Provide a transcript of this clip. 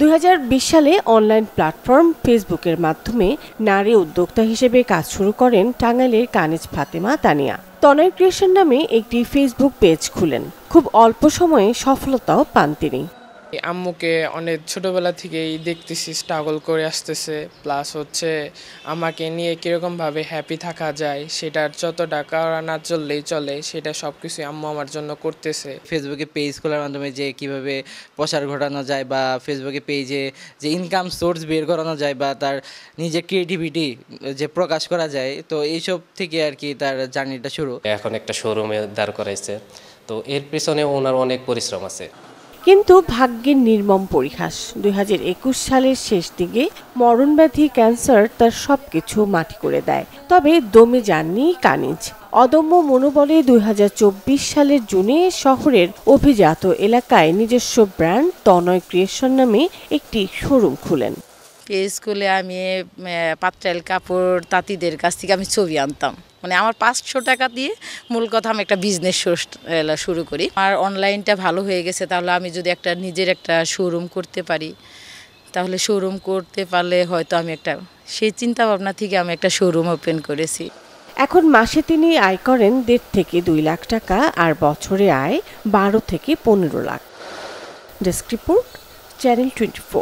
2020 সালে online platform ফেসবুকের মাধ্যমে নারী উদ্যোক্তা হিসেবে কাজ শুরু করেন টাঙ্গাইলের কানিজ ফাতেমা তানিয়া। তনয় ক্রিয়েশন নামে একটি ফেসবুক পেজ খুলেন। খুব অল্প সময়ে সফলতাও পান তিনি। আম্মুকে অনেক ছোটবেলা থেকেই দেখতেছি স্ট্রাগল করে আসতেছে, প্লাস হচ্ছে আমাকে নিয়ে কীরকমভাবে হ্যাপি থাকা যায় সেটার যত টাকা না চললেই চলে, সেটা সব কিছু আম্মু আমার জন্য করতেছে। ফেসবুকে পেজ খোলার মাধ্যমে যে কিভাবে প্রসার ঘটানো যায় বা ফেসবুকে পেজে যে ইনকাম সোর্স বের করানো যায় বা তার নিজের ক্রিয়েটিভিটি যে প্রকাশ করা যায়, তো এইসব থেকে আর কি তার জার্নিটা শুরু। এখন একটা শোরুমে দাঁড় করাইছে, তো এর পেছনে ওনার অনেক পরিশ্রম আছে। কিন্তু ভাগ্যের নির্মম পরিহাস, 2021 সালের শেষ দিকে মরণব্যাধি ক্যান্সার তার সবকিছু মাটি করে দেয়। তবে দমে যাননি কানিজ। অদম্য মনোবলে 2024 সালের জুনে শহরের অভিজাত এলাকায় নিজস্ব ব্র্যান্ড তনয় ক্রিয়েশন নামে একটি শোরুম খুলেন। পেজ খুলে আমি পাত্রাইল কাপড় তাঁতিদের কাছ থেকে আমি ছবি আনতাম। মানে আমার 500 টাকা দিয়ে মূল কথা আমি একটা বিজনেস শুরু করি। আর অনলাইনটা ভালো হয়ে গেছে, তাহলে আমি যদি নিজের একটা শোরুম করতে পারি, তাহলে শোরুম করতে পারলে হয়তো আমি সেই চিন্তা ভাবনা থেকে আমি একটা শোরুম ওপেন করেছি। এখন মাসে তিনি আয় করেন 1.5 থেকে 2 লাখ টাকা, আর বছরে আয় 12 থেকে 15 লাখ। Desk report, channel 24।